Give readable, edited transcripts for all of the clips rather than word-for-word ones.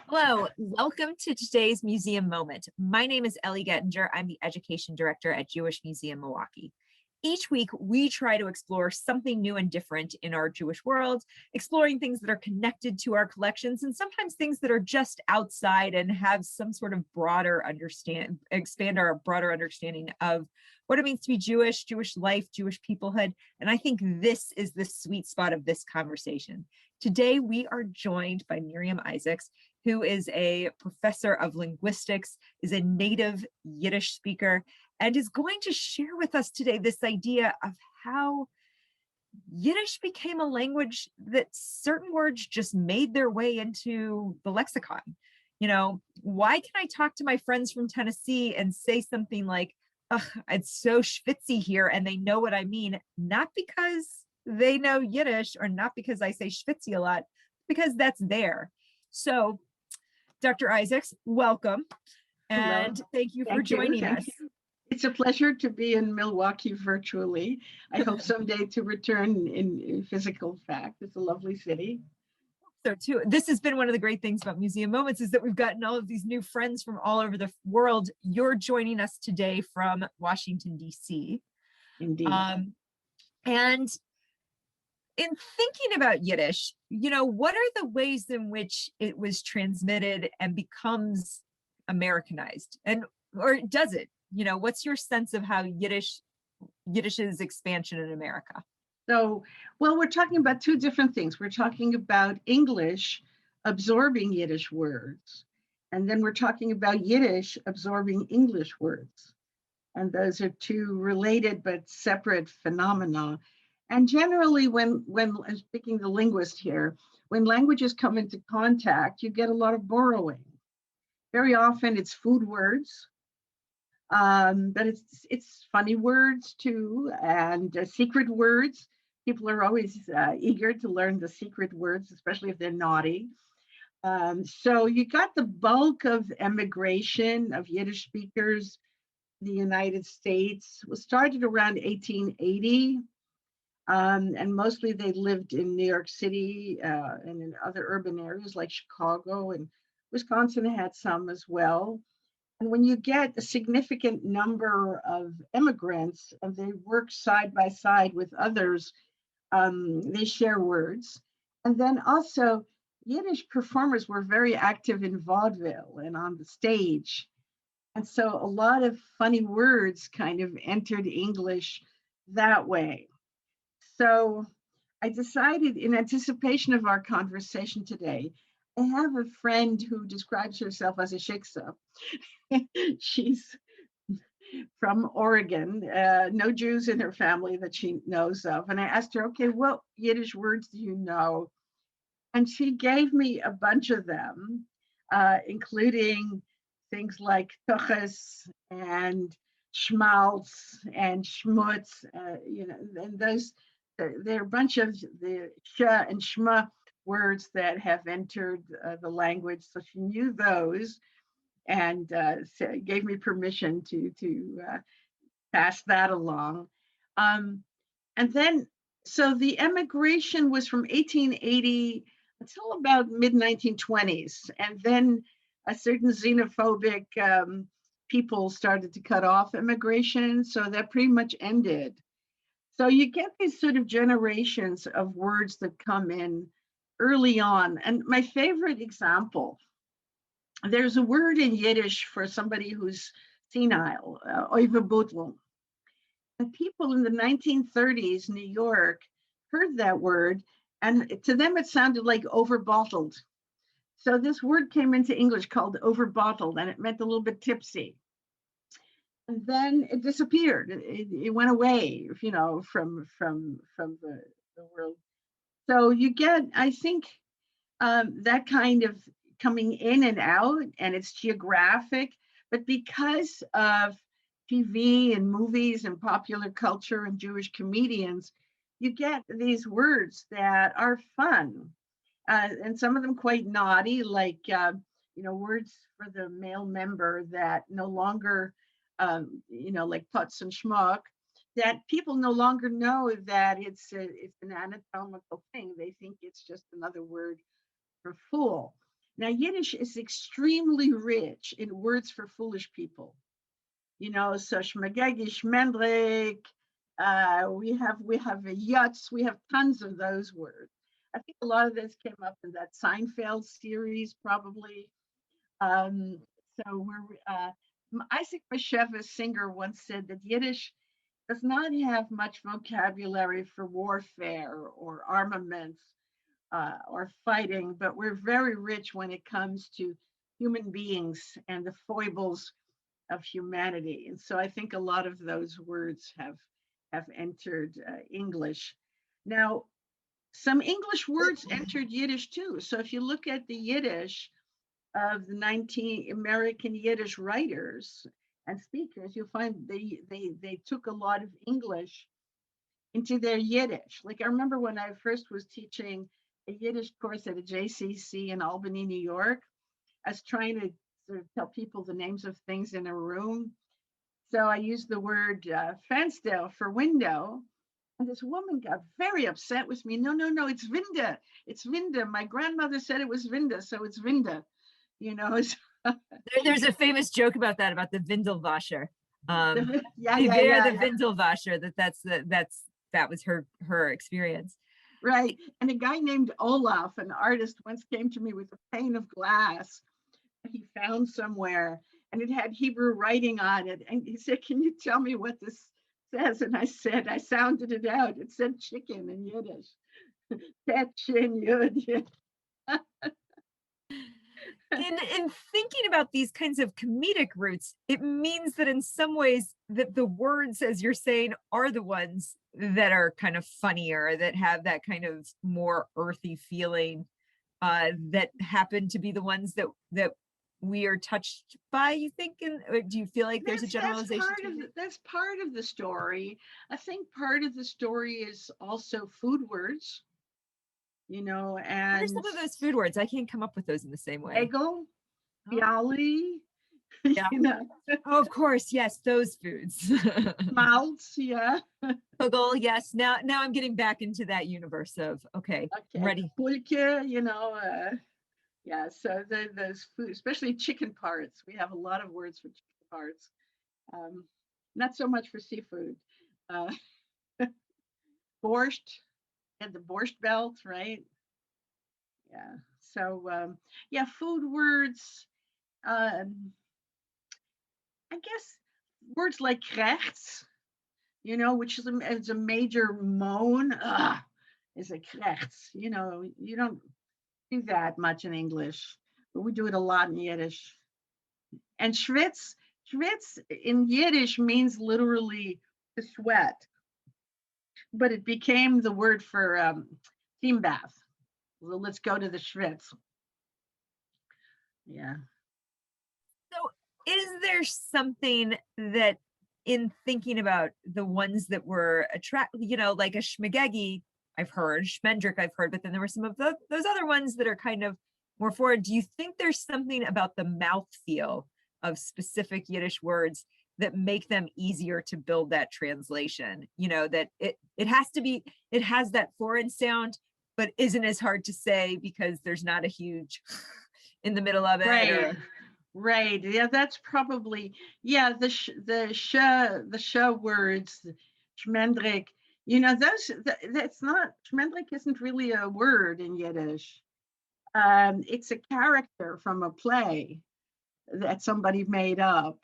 Hello, welcome to today's Museum Moment. My name is Ellie Gettinger. I'm the Education Director at Jewish Museum Milwaukee. Each week, we try to explore something new and different in our Jewish world, exploring things that are connected to our collections and sometimes things that are just outside and have some sort of expand our broader understanding of what it means to be Jewish, Jewish life, Jewish peoplehood. And I think this is the sweet spot of this conversation. Today, we are joined by Miriam Isaacs, who is a professor of linguistics, is a native Yiddish speaker, and is going to share with us today this idea of how Yiddish became a language that certain words just made their way into the lexicon. You know, why can I talk to my friends from Tennessee and say something like, "Ugh, it's so schwitzy here," and they know what I mean, not because they know Yiddish or not because I say schwitzy a lot, because that's there. So Dr. Isaacs, welcome. And Hello. thank you for Thank you. joining Thank us. you. It's a pleasure to be in Milwaukee virtually. I hope someday to return in physical fact. It's a lovely city. So too, this has been one of the great things about Museum Moments is that we've gotten all of these new friends from all over the world. You're joining us today from Washington, D.C. Indeed. And in thinking about Yiddish, you know, what are the ways in which it was transmitted and becomes Americanized? And or does it? You know, what's your sense of how Yiddish's expansion in America? So, well, we're talking about two different things. We're talking about English absorbing Yiddish words, and then we're talking about Yiddish absorbing English words. And those are two related but separate phenomena. And generally, when I'm speaking the linguist here, when languages come into contact, you get a lot of borrowing. Very often, it's food words, but it's funny words too, and secret words. People are always eager to learn the secret words, especially if they're naughty. So you got the bulk of emigration of Yiddish speakers. The United States was started around 1880, and mostly they lived in New York City and in other urban areas like Chicago, and Wisconsin had some as well. And when you get a significant number of immigrants and they work side by side with others, they share words. And then also, Yiddish performers were very active in vaudeville and on the stage. And so a lot of funny words kind of entered English that way. So I decided, in anticipation of our conversation today, I have a friend who describes herself as a shiksa. She's from Oregon, no Jews in her family that she knows of. And I asked her, okay, what Yiddish words do you know? And she gave me a bunch of them, including things like tuches and schmaltz and schmutz, and those, there are a bunch of the sh and shma words that have entered the language. So she knew those and gave me permission to pass that along. Um, and then, so the emigration was from 1880 until about mid 1920s, and then a certain xenophobic people started to cut off immigration, so that pretty much ended. So you get these sort of generations of words that come in early on. And my favorite example, there's a word in Yiddish for somebody who's senile, oivebutlung. And people in the 1930s, New York, heard that word, and to them it sounded like overbottled. So this word came into English called overbottled, and it meant a little bit tipsy. And then it disappeared. It went away, from the world. So you get, I think, that kind of coming in and out, and it's geographic. But because of TV and movies and popular culture and Jewish comedians, you get these words that are fun, and some of them quite naughty, like words for the male member that no longer, like putz and schmuck, that people no longer know that it's an anatomical thing. They think it's just another word for fool. Now, Yiddish is extremely rich in words for foolish people. So shmegegish, mendrik, we have a yutz, we have tons of those words. I think a lot of this came up in that Seinfeld series, probably. Um, so Isaac Bashevis, singer, once said that Yiddish does not have much vocabulary for warfare or armaments or fighting, but we're very rich when it comes to human beings and the foibles of humanity. And so I think a lot of those words have entered English. Now, some English words entered Yiddish too. So if you look at the Yiddish of the 19 American Yiddish writers and speakers, you'll find they took a lot of English into their Yiddish. Like I remember when I first was teaching a Yiddish course at a JCC in Albany, New York, I was trying to sort of tell people the names of things in a room. So I used the word Fenster for window. And this woman got very upset with me. No, it's Vinda. It's Vinda. My grandmother said it was Vinda, so it's Vinda. There's a famous joke about that, about the Windelwasser. Yeah. The Windelwasser, that was her experience. Right. And a guy named Olaf, an artist, once came to me with a pane of glass he found somewhere, and it had Hebrew writing on it. And he said, "Can you tell me what this says?" And I said, I sounded it out. It said chicken in Yiddish. Ketchin Yud. In thinking about these kinds of comedic roots, it means that in some ways that the words, as you're saying, are the ones that are kind of funnier, that have that kind of more earthy feeling, that happen to be the ones that we are touched by, you think? And do you feel like there's a generalization? That's part of the story. I think part of the story is also food words, and what are some of those food words? I can't come up with those in the same way. Egel, bialy, yeah. Oh, of course, yes, those foods. Malts, yeah. Kugel, yes. Now I'm getting back into that universe of okay. Ready. Pulke, yeah, so those food, especially chicken parts. We have a lot of words for chicken parts. Not so much for seafood. Borscht, and the borscht belt, right? Yeah. So food words. I guess words like krechts, which is a major moan. Is a krechts. You don't do that much in English, but we do it a lot in Yiddish. And schwitz in Yiddish means literally to sweat, but it became the word for steam bath. Well, let's go to the schwitz. Yeah. So is there something that, in thinking about the ones that were like a shmegegi, I've heard, Schmendrick I've heard, but then there were some of those other ones that are kind of more forward. Do you think there's something about the mouthfeel of specific Yiddish words that make them easier to build that translation? That it has that foreign sound, but isn't as hard to say because there's not a huge in the middle of it. Right. Yeah, that's probably, the sh words, Schmendrick. That's not, Schmendrick isn't really a word in Yiddish. It's a character from a play that somebody made up.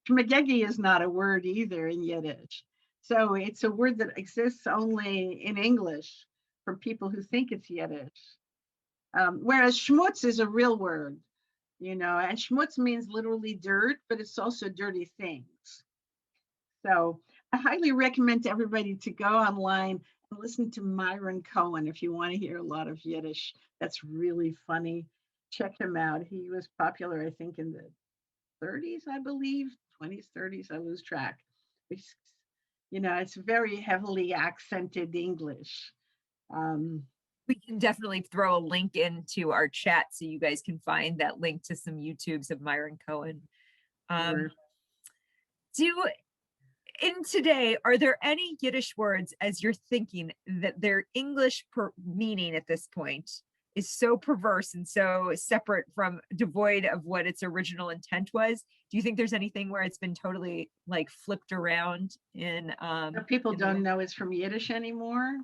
Schmegegi is not a word either in Yiddish. So it's a word that exists only in English for people who think it's Yiddish. Whereas schmutz is a real word, and schmutz means literally dirt, but it's also dirty things. So I highly recommend to everybody to go online and listen to Myron Cohen if you want to hear a lot of Yiddish. That's really funny. Check him out. He was popular, I think, in the 30s, I believe, 20s, 30s, I lose track. It's very heavily accented English. We can definitely throw a link into our chat so you guys can find that link to some YouTubes of Myron Cohen. Sure. In today, are there any Yiddish words, as you're thinking, that their English meaning at this point is so perverse and so separate from devoid of what its original intent was. Do you think there's anything where it's been totally like flipped around That people in the don't way? know it's from Yiddish anymore.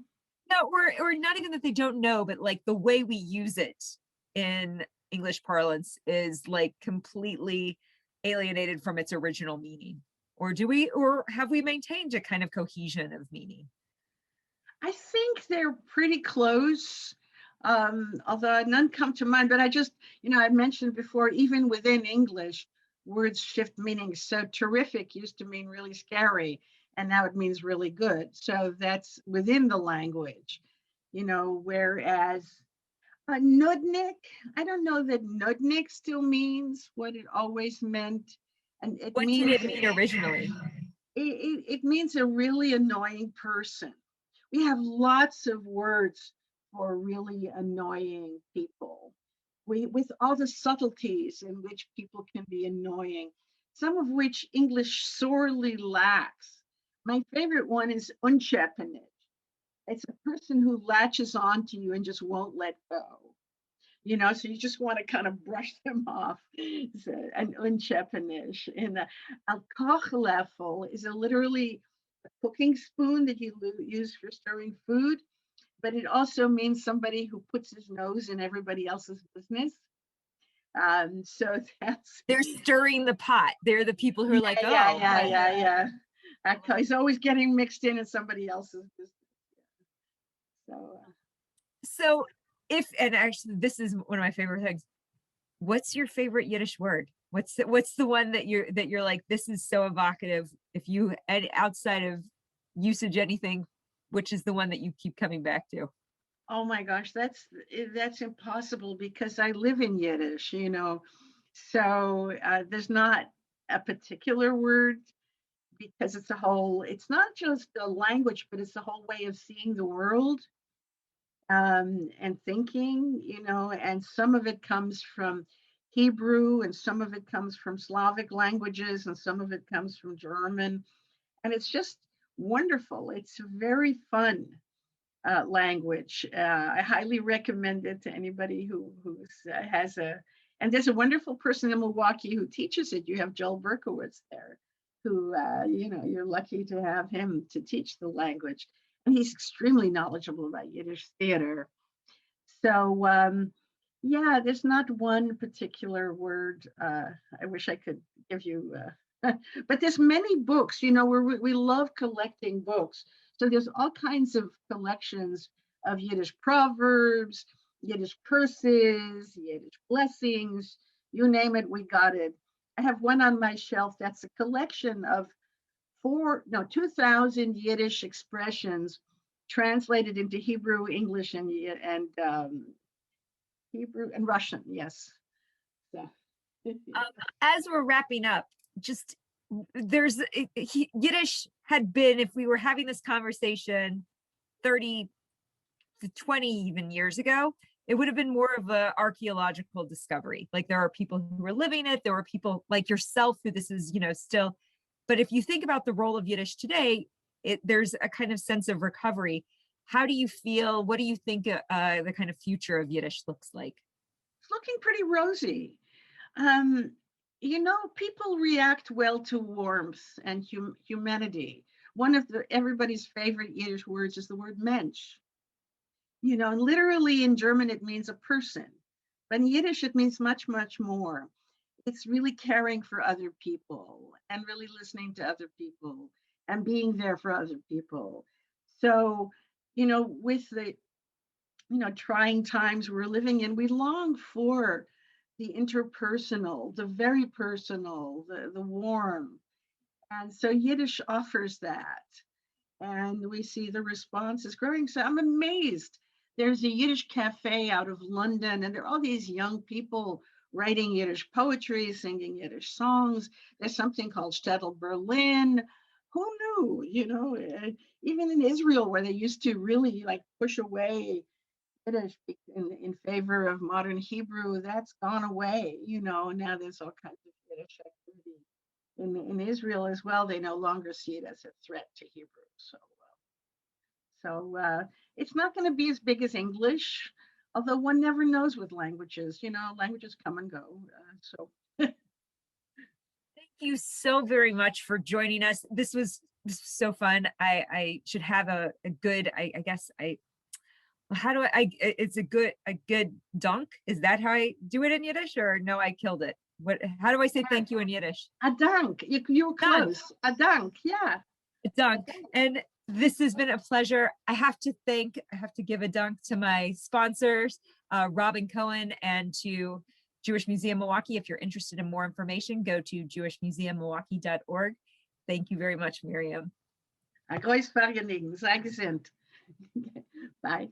No, or not even that they don't know, but like the way we use it in English parlance is like completely alienated from its original meaning. Or do we, or have we maintained a kind of cohesion of meaning? I think they're pretty close, although none come to mind. But I just, I mentioned before, even within English, words shift meanings. So terrific used to mean really scary, and now it means really good. So that's within the language, whereas nudnik, I don't know that nudnik still means what it always meant. And it What did means it mean originally? it means a really annoying person. We have lots of words for really annoying people. With all the subtleties in which people can be annoying, some of which English sorely lacks. My favorite one is unchepenit. It's a person who latches on to you and just won't let go. So you just want to kind of brush them off. So, an unchepanish. And a kochleffel is literally a cooking spoon that you use for stirring food, but it also means somebody who puts his nose in everybody else's business. So that's They're stirring the pot. They're the people who are like, oh, yeah. He's always getting mixed in somebody else's business. So so if, and actually this is one of my favorite things. What's your favorite Yiddish word? What's the one that you're like, this is so evocative? If you, and outside of usage, anything, which is the one that you keep coming back to? oh my gosh, that's impossible because I live in Yiddish. So there's not a particular word because it's not just a language, but it's a whole way of seeing the world, and thinking, and some of it comes from Hebrew, and some of it comes from Slavic languages, and some of it comes from German. And it's just wonderful. It's very fun language. I highly recommend it to anybody has a. And there's a wonderful person in Milwaukee who teaches it. You have Joel Berkowitz there, who you're lucky to have him to teach the language, and he's extremely knowledgeable about Yiddish theater. So yeah, there's not one particular word. I wish I could give you. But there's many books, we love collecting books. So there's all kinds of collections of Yiddish proverbs, Yiddish curses, Yiddish blessings, you name it, we got it. I have one on my shelf that's a collection of 2,000 Yiddish expressions translated into Hebrew, English, and Hebrew and Russian. Yes. So. As we're wrapping up, just there's Yiddish had been, if we were having this conversation 30 to 20 even years ago, it would have been more of an archaeological discovery. Like there are people who were living it. There were people like yourself who this is, still. But if you think about the role of Yiddish today, there's a kind of sense of recovery. How do you feel? What do you think the kind of future of Yiddish looks like? It's looking pretty rosy. People react well to warmth and humanity. One of everybody's favorite Yiddish words is the word mensch. And literally in German it means a person, but in Yiddish it means much, much more. It's really caring for other people and really listening to other people and being there for other people. So, with the trying times we're living in, we long for the interpersonal, the very personal, the warm. And so Yiddish offers that. And we see the response is growing. So I'm amazed. There's a Yiddish cafe out of London, and there are all these young people writing Yiddish poetry, singing Yiddish songs. There's something called Shtetl Berlin. Who knew? Even in Israel, where they used to really like push away Yiddish in favor of modern Hebrew, that's gone away. Now there's all kinds of Yiddish activity in Israel as well. They no longer see it as a threat to Hebrew. So it's not going to be as big as English, although one never knows with languages, languages come and go. So Thank you so very much for joining us. This was so fun. I should have a good, I guess how do it's a good dunk. Is that how I do it in Yiddish, or no, I killed it? How do I say thank you in Yiddish? a dank. You were close. A dank. Yeah. A dunk. And this has been a pleasure. I have to give a dunk to my sponsors, Robin Cohen, and to Jewish Museum Milwaukee. If you're interested in more information, go to jewishmuseummilwaukee.org. Thank you very much, Miriam. Ein großes Vergnügen. Sei gesund. Bye.